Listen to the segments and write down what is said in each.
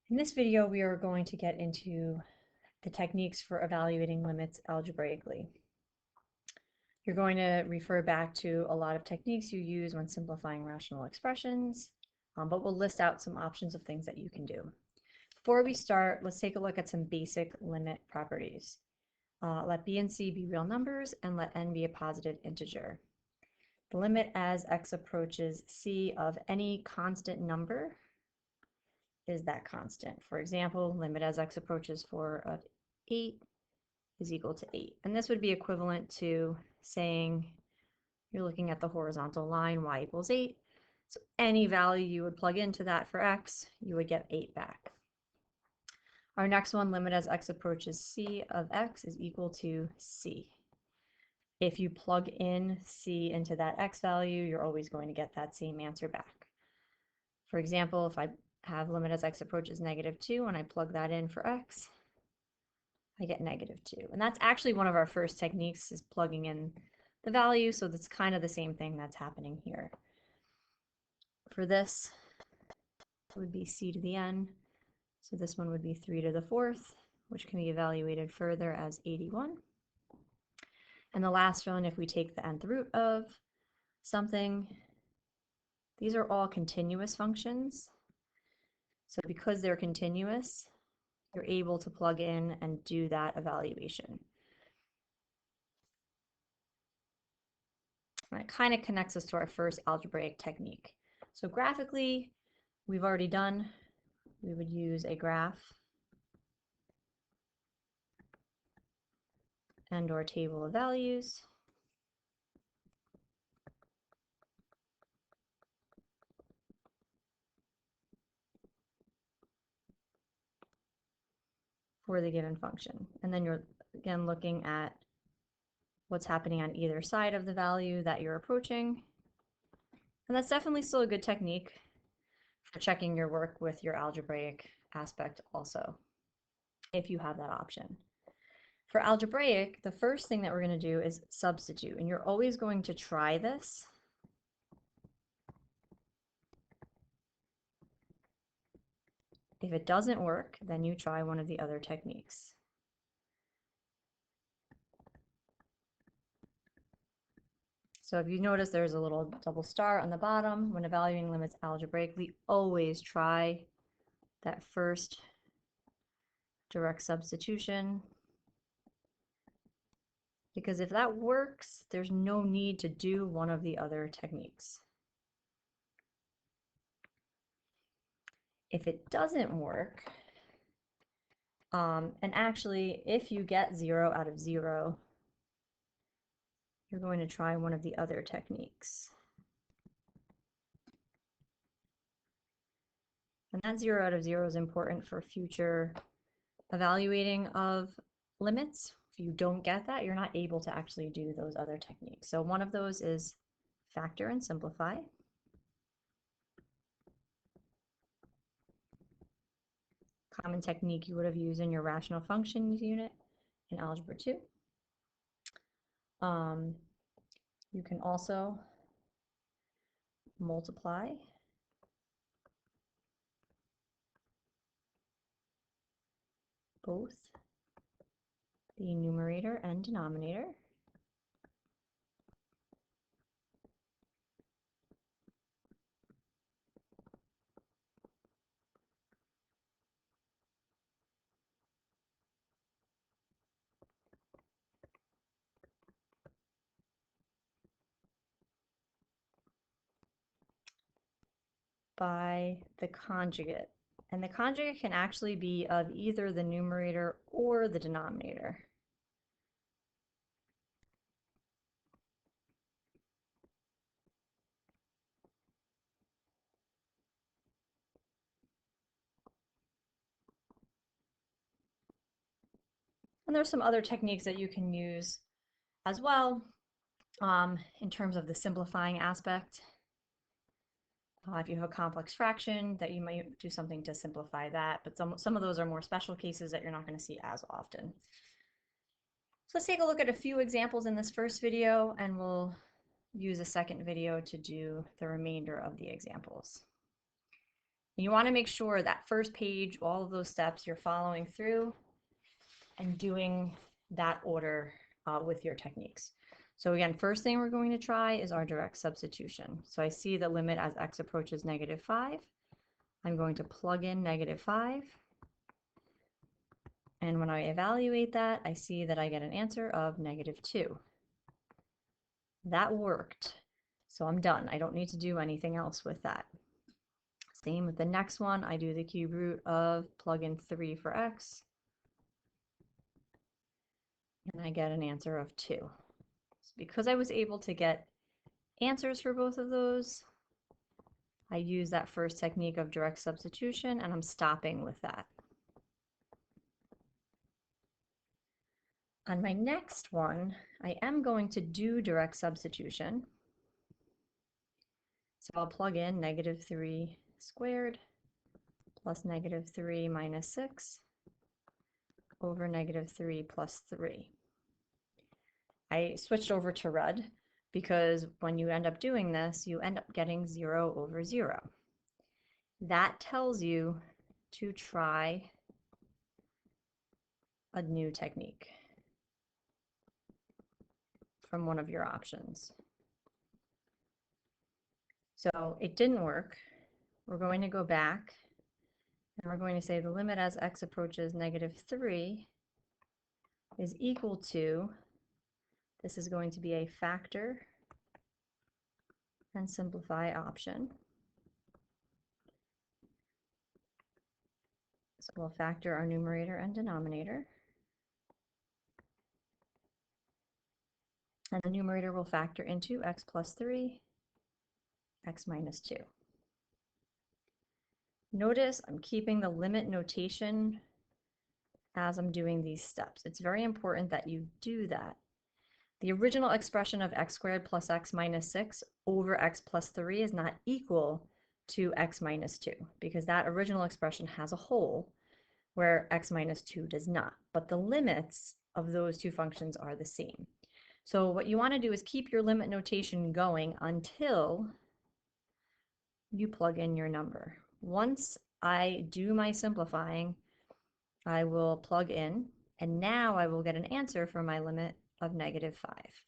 In this video, we are going to get into the techniques for evaluating limits algebraically. You're going to refer back to a lot of techniques you use when simplifying rational expressions, but we'll list out some options of things that you can do. Before we start, let's take a look at some basic limit properties. Let b and c be real numbers, and let n be a positive integer. The limit as x approaches c of any constant number is that constant. For example, limit as x approaches 4 of 8 is equal to 8. And this would be equivalent to saying you're looking at the horizontal line, y equals 8. So any value you would plug into that for x, you would get 8 back. Our next one, limit as x approaches c of x is equal to c. If you plug in c into that x value, you're always going to get that same answer back. For example, if I have limit as x approaches -2 and I plug that in for x, I get -2. And that's actually one of our first techniques, is plugging in the value, so that's kind of the same thing that's happening here. For this, it would be c to the n, so this one would be 3 to the 4th, which can be evaluated further as 81. And the last one, if we take the nth root of something, these are all continuous functions. So because they're continuous, you're able to plug in and do that evaluation. And it kind of connects us to our first algebraic technique. So graphically, we've already done, we would use a graph and or table of values. For the given function. And then you're again looking at what's happening on either side of the value that you're approaching. And that's definitely still a good technique for checking your work with your algebraic aspect also, if you have that option. For algebraic, the first thing that we're going to do is substitute, and you're always going to try this. If it doesn't work, then you try one of the other techniques. So if you notice, there's a little double star on the bottom. When evaluating limits algebraically, always try that first direct substitution, because if that works, there's no need to do one of the other techniques. If it doesn't work, and actually, if you get 0 out of 0, you're going to try one of the other techniques. And that 0 out of 0 is important for future evaluating of limits. If you don't get that, you're not able to actually do those other techniques. So one of those is factor and simplify. Common technique you would have used in your rational functions unit in Algebra 2. You can also multiply both the numerator and denominator. By the conjugate. And the conjugate can actually be of either the numerator or the denominator. And there's some other techniques that you can use as well in terms of the simplifying aspect. If you have a complex fraction, that you might do something to simplify that, but some of those are more special cases that you're not going to see as often. So let's take a look at a few examples in this first video, and we'll use a second video to do the remainder of the examples. You want to make sure that first page, all of those steps, you're following through and doing that order with your techniques. So again, first thing we're going to try is our direct substitution. So I see the limit as x approaches -5. I'm going to plug in -5. And when I evaluate that, I see that I get an answer of -2. That worked. So I'm done. I don't need to do anything else with that. Same with the next one. I do the cube root of plug in 3 for x. And I get an answer of 2. So because I was able to get answers for both of those, I use that first technique of direct substitution, and I'm stopping with that. On my next one, I am going to do direct substitution. So I'll plug in -3 squared plus -3 minus 6 over -3 plus 3. I switched over to red because when you end up doing this, you end up getting 0 over 0. That tells you to try a new technique from one of your options. So it didn't work. We're going to go back and we're going to say the limit as x approaches -3 is equal to, this is going to be a factor and simplify option. So we'll factor our numerator and denominator. And the numerator will factor into x plus 3, x minus 2. Notice I'm keeping the limit notation as I'm doing these steps. It's very important that you do that. The original expression of x squared plus x minus 6 over x plus 3 is not equal to x minus 2 because that original expression has a hole where x minus 2 does not. But the limits of those two functions are the same. So what you want to do is keep your limit notation going until you plug in your number. Once I do my simplifying, I will plug in, and now I will get an answer for my limit of -5.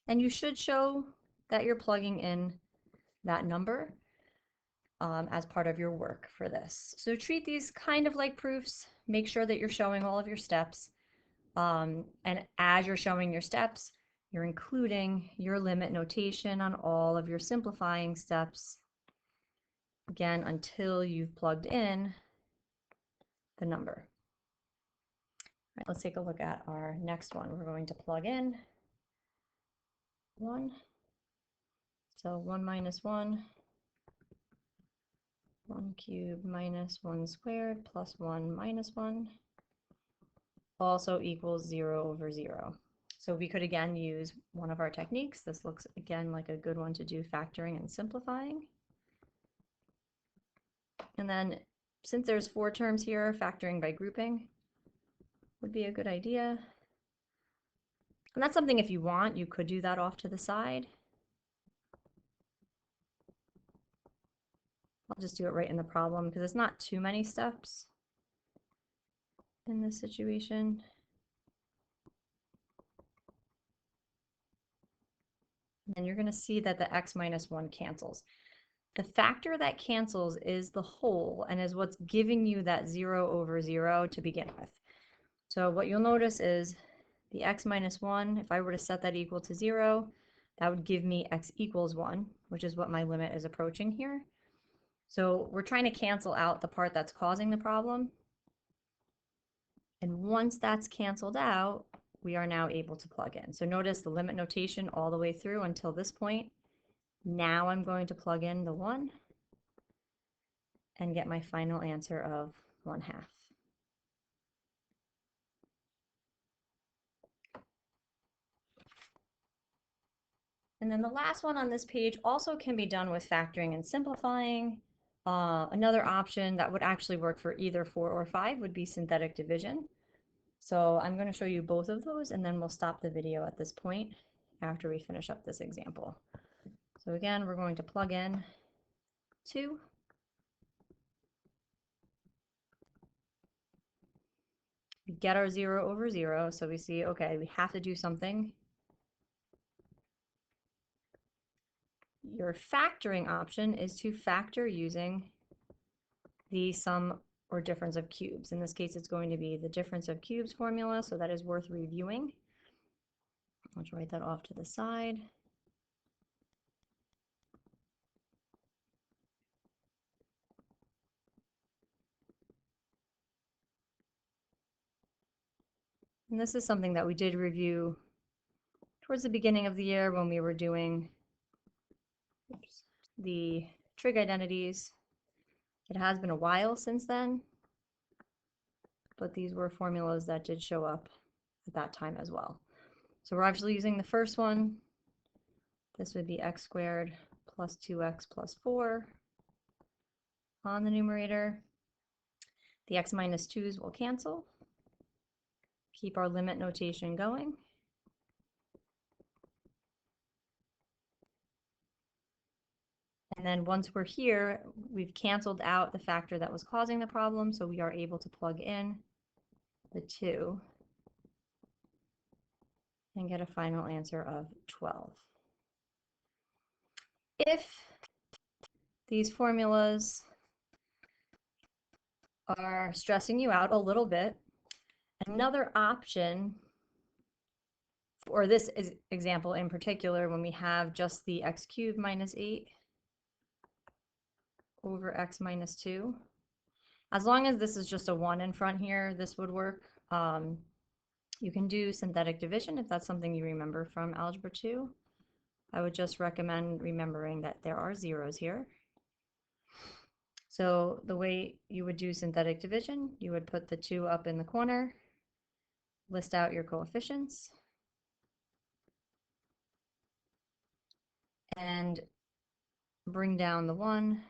And you should show that you're plugging in that number as part of your work for this. So treat these kind of like proofs. Make sure that you're showing all of your steps. And as you're showing your steps, you're including your limit notation on all of your simplifying steps, again, until you've plugged in the number. All right, let's take a look at our next one. We're going to plug in 1. So 1 minus 1, 1 cubed minus 1 squared plus 1 minus 1 also equals 0 over 0. So we could again use one of our techniques. This looks again like a good one to do factoring and simplifying. And then since there's 4 terms here, factoring by grouping would be a good idea. And that's something, if you want, you could do that off to the side. I'll just do it right in the problem because it's not too many steps in this situation. And you're going to see that the x minus 1 cancels. The factor that cancels is the whole and is what's giving you that 0 over 0 to begin with. So what you'll notice is the x minus 1, if I were to set that equal to 0, that would give me x equals 1, which is what my limit is approaching here. So we're trying to cancel out the part that's causing the problem. And once that's canceled out, we are now able to plug in. So notice the limit notation all the way through until this point. Now I'm going to plug in the 1 and get my final answer of 1/2. And then the last one on this page also can be done with factoring and simplifying. Another option that would actually work for either 4 or 5 would be synthetic division. So I'm going to show you both of those, and then we'll stop the video at this point after we finish up this example. So again, we're going to plug in 2. We get our 0 over 0, so we see, okay, we have to do something. Your factoring option is to factor using the sum or difference of cubes. In this case, it's going to be the difference of cubes formula, so that is worth reviewing. Let's write that off to the side. And this is something that we did review towards the beginning of the year when we were doing the trig identities. It has been a while since then, but these were formulas that did show up at that time as well. So we're actually using the first one. This would be x squared plus 2x plus 4 on the numerator. The x minus 2's will cancel. Keep our limit notation going. And then once we're here, we've canceled out the factor that was causing the problem, so we are able to plug in the 2 and get a final answer of 12. If these formulas are stressing you out a little bit, another option, or this example in particular, when we have just the x cubed minus 8 over x minus 2, as long as this is just a 1 in front here, this would work. You can do synthetic division if that's something you remember from Algebra 2. I would just recommend remembering that there are zeros here. So the way you would do synthetic division, you would put the 2 up in the corner, list out your coefficients, and bring down the 1,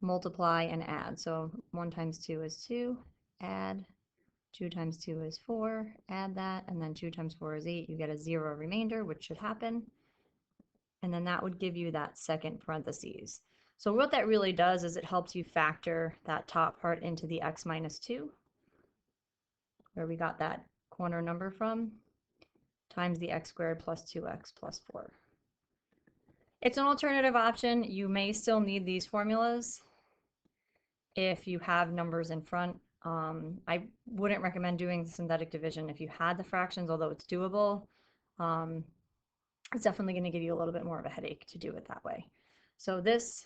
multiply and add. So 1 times 2 is 2, add, 2 times 2 is 4, add that, and then 2 times 4 is 8. You get a 0 remainder, which should happen. And then that would give you that second parentheses. So what that really does is it helps you factor that top part into the x minus 2, where we got that corner number from, times the x squared plus 2x plus 4. It's an alternative option. You may still need these formulas if you have numbers in front. I wouldn't recommend doing synthetic division if you had the fractions, although it's doable. It's definitely going to give you a little bit more of a headache to do it that way. So this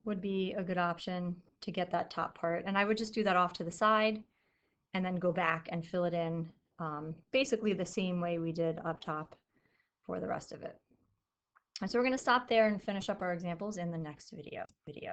would be a good option to get that top part. And I would just do that off to the side and then go back and fill it in basically the same way we did up top for the rest of it. And so we're going to stop there and finish up our examples in the next video.